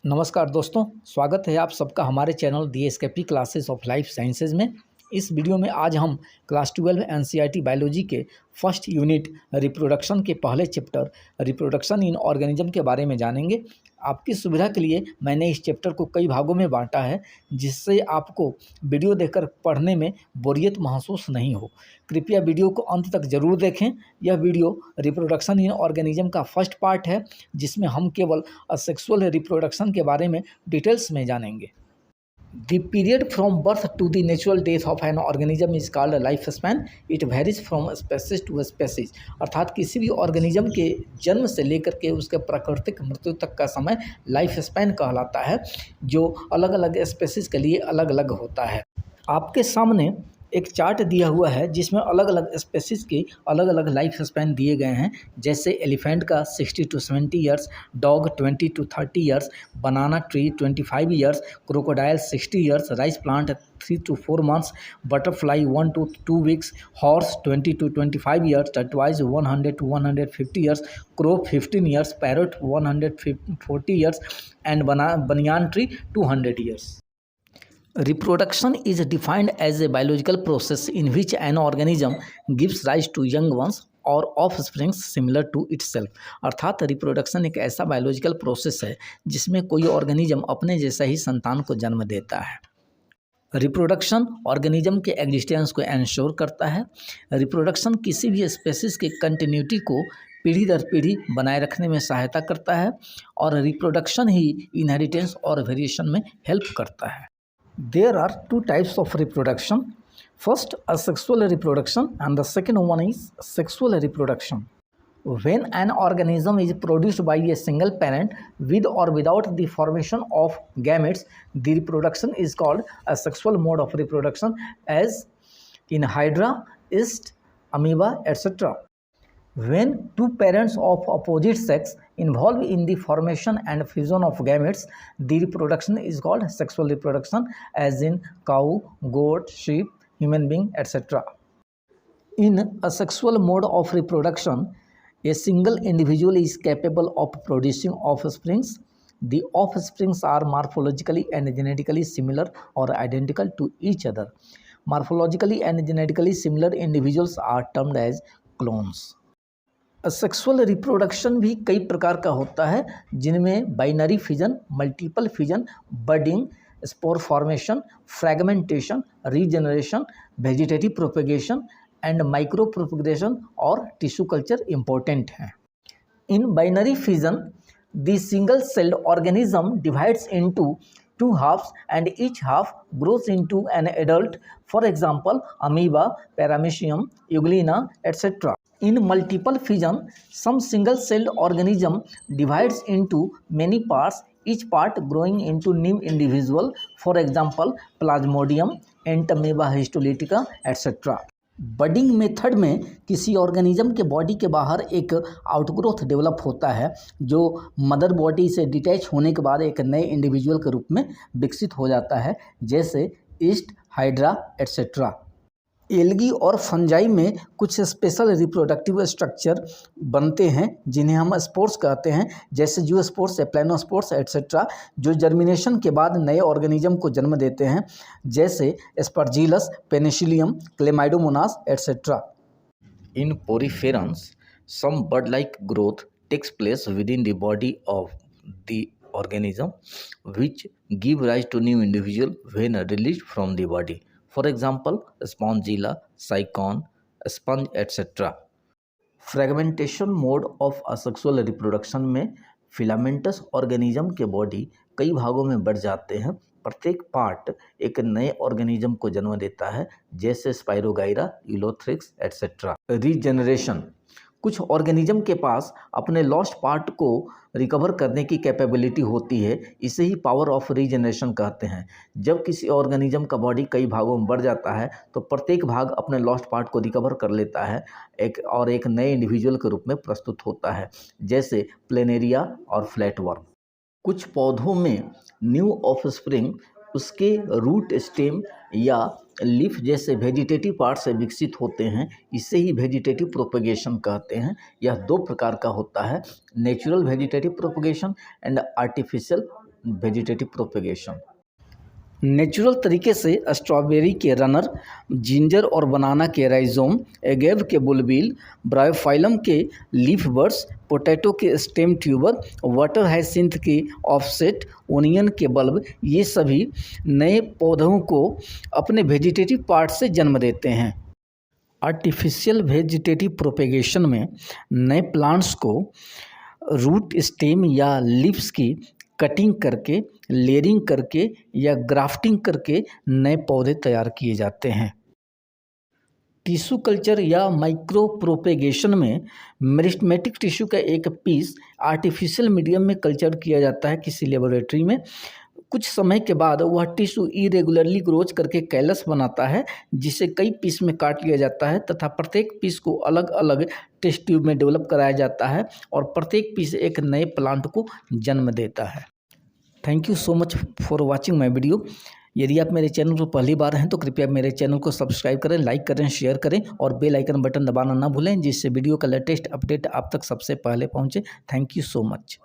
नमस्कार दोस्तों, स्वागत है आप सबका हमारे channel the SKP classes of life sciences में। इस वीडियो में आज हम क्लास 12 एनसीईआरटी बायोलॉजी के फर्स्ट यूनिट रिप्रोडक्शन के पहले चैप्टर रिप्रोडक्शन इन ऑर्गेनिज्म के बारे में जानेंगे। आपकी सुविधा के लिए मैंने इस चैप्टर को कई भागों में बांटा है, जिससे आपको वीडियो देखकर पढ़ने में बोरियत महसूस नहीं हो। कृपया वीडियो को अंत तक जरूर देखें। यह वीडियो रिप्रोडक्शन इन ऑर्गेनिज्म का फर्स्ट पार्ट है, जिसमें हम केवल असेक्सुअल रिप्रोडक्शन के बारे में डिटेल्स में जानेंगे। The period from birth to the natural death of an organism is called a life span. It varies from species to species. अर्थात किसी भी ऑर्गेनिज्म के जन्म से लेकर के उसके प्राकृतिक मृत्यु तक का समय लाइफ स्पैन कहलाता है, जो अलग अलग स्पेसीज के लिए अलग अलग होता है। आपके सामने एक चार्ट दिया हुआ है जिसमें अलग अलग स्पेसीज के अलग अलग लाइफ स्पैन दिए गए हैं, जैसे एलिफेंट का 60 to 70 years, dog 20 to 30 years, banana tree 25 years, crocodile 60 years, rice plant 3 to 4 months, butterfly 1 to 2 weeks, horse 20 to 25 years, टर्टवाइज 100 to 150 years, crow 15 years, parrot 140 years and banyan tree 200 years. Reproduction is defined as a biological process in which an organism gives rise to young ones और offspring similar to itself. अर्थात reproduction एक ऐसा biological process है जिसमें कोई organism अपने जैसा ही संतान को जन्म देता है। रिप्रोडक्शन ऑर्गेनिज्म के एग्जिस्टेंस को एंश्योर करता है। रिप्रोडक्शन किसी भी स्पेसीज के कंटिन्यूटी को पीढ़ी दर पीढ़ी बनाए रखने में सहायता करता है, और रिप्रोडक्शन ही इनहेरिटेंस और वेरिएशन में हेल्प करता है। There are two types of reproduction. First, asexual reproduction, and the second one is sexual reproduction. When an organism is produced by a single parent with or without the formation of gametes, the reproduction is called asexual mode of reproduction, as in Hydra, yeast, amoeba, etc. When two parents of opposite sex involved in the formation and fusion of gametes, the reproduction is called sexual reproduction, as in cow, goat, sheep, human being, etc. In a sexual mode of reproduction, a single individual is capable of producing offsprings. The offsprings are morphologically and genetically similar or identical to each other. Morphologically and genetically similar individuals are termed as clones. Sexual reproduction भी कई प्रकार का होता है, जिनमें binary fission, multiple fission, budding, spore formation, fragmentation, regeneration, vegetative propagation and micro propagation और tissue culture important हैं। In binary fission the single celled organism divides into two halves and each half grows into an adult, for example amoeba, paramecium, euglena, etc. In multiple fission, some single-celled organism divides into many parts, each part growing into new individual, for example plasmodium, entamoeba histolytica, etc. Budding method में किसी organism के body के बाहर एक outgrowth develop होता है, जो mother body से डिटैच होने के बाद एक नए इंडिविजुअल के रूप में विकसित हो जाता है, जैसे ईस्ट, हाइड्रा, एट्सेट्रा। एल्गी और फंजाई में कुछ स्पेशल रिप्रोडक्टिव स्ट्रक्चर बनते हैं जिन्हें हम स्पोर्स कहते हैं, जैसे जूस्पोर्स, प्लानोस्पोर्स, एट्सेट्रा, जो जर्मिनेशन के बाद नए ऑर्गेनिज्म को जन्म देते हैं, जैसे Aspergillus, Penicillium, Chlamydomonas, etcetera. In poriferans, some bud like growth takes place within the body of the organism which give rise to new individual when released from the body. For example, Spongilla, Cycon, sponge, etc. Fragmentation mode of asexual reproduction में filamentous organism के body कई भागों में बढ़ जाते हैं। प्रत्येक part एक नए ऑर्गेनिज्म को जन्म देता है, जैसे स्पाइरोगाइरा, यूलोथ्रिक्स, etc. रीजनरेशन, कुछ ऑर्गेनिज्म के पास अपने लॉस्ट पार्ट को रिकवर करने की कैपेबिलिटी होती है, इसे ही पावर ऑफ रीजनरेशन कहते हैं। जब किसी ऑर्गेनिज्म का बॉडी कई भागों में बढ़ जाता है, तो प्रत्येक भाग अपने लॉस्ट पार्ट को रिकवर कर लेता है एक नए इंडिविजुअल के रूप में प्रस्तुत होता है, जैसे प्लेनेरिया और फ्लैटवर्म। कुछ पौधों में न्यू ऑफस्प्रिंग उसके रूट, स्टेम या लीफ जैसे वेजिटेटिव पार्ट से विकसित होते हैं, इसे ही वेजिटेटिव प्रोपेगेशन कहते हैं। यह दो प्रकार का होता है, natural vegetative propagation and artificial vegetative propagation. Natural तरीके से स्ट्रॉबेरी के रनर, जिंजर और बनाना के राइजोम, एगेव के बुलबिल, ब्रायोफाइलम के लीफ बर्ड्स, पोटैटो के स्टेम ट्यूबर, वाटर हाइसिंथ के ऑफसेट, ओनियन के बल्ब, ये सभी नए पौधों को अपने वेजिटेटिव पार्ट से जन्म देते हैं। आर्टिफिशियल वेजिटेटिव प्रोपेगेशन में नए प्लांट्स को रूट, स्टेम या लीव्स की कटिंग करके, लेयरिंग करके या ग्राफ्टिंग करके नए पौधे तैयार किए जाते हैं। टिश्यू कल्चर या माइक्रो प्रोपेगेशन में मेरिस्टेमेटिक टिश्यू का एक पीस आर्टिफिशियल मीडियम में कल्चर किया जाता है किसी लेबोरेटरी में। कुछ समय के बाद वह टिश्यू इरेगुलरली ग्रोज करके कैलस बनाता है, जिसे कई पीस में काट लिया जाता है तथा प्रत्येक पीस को अलग अलग टेस्ट ट्यूब में डेवलप कराया जाता है और प्रत्येक पीस एक नए प्लांट को जन्म देता है। Thank you so much for watching my video. यदि आप मेरे चैनल पर पहली बार हैं तो कृपया मेरे चैनल को सब्सक्राइब करें, लाइक करें, शेयर करें और बेल आइकन बटन दबाना ना भूलें, जिससे वीडियो का लेटेस्ट अपडेट आप तक सबसे पहले पहुंचे। Thank you so much.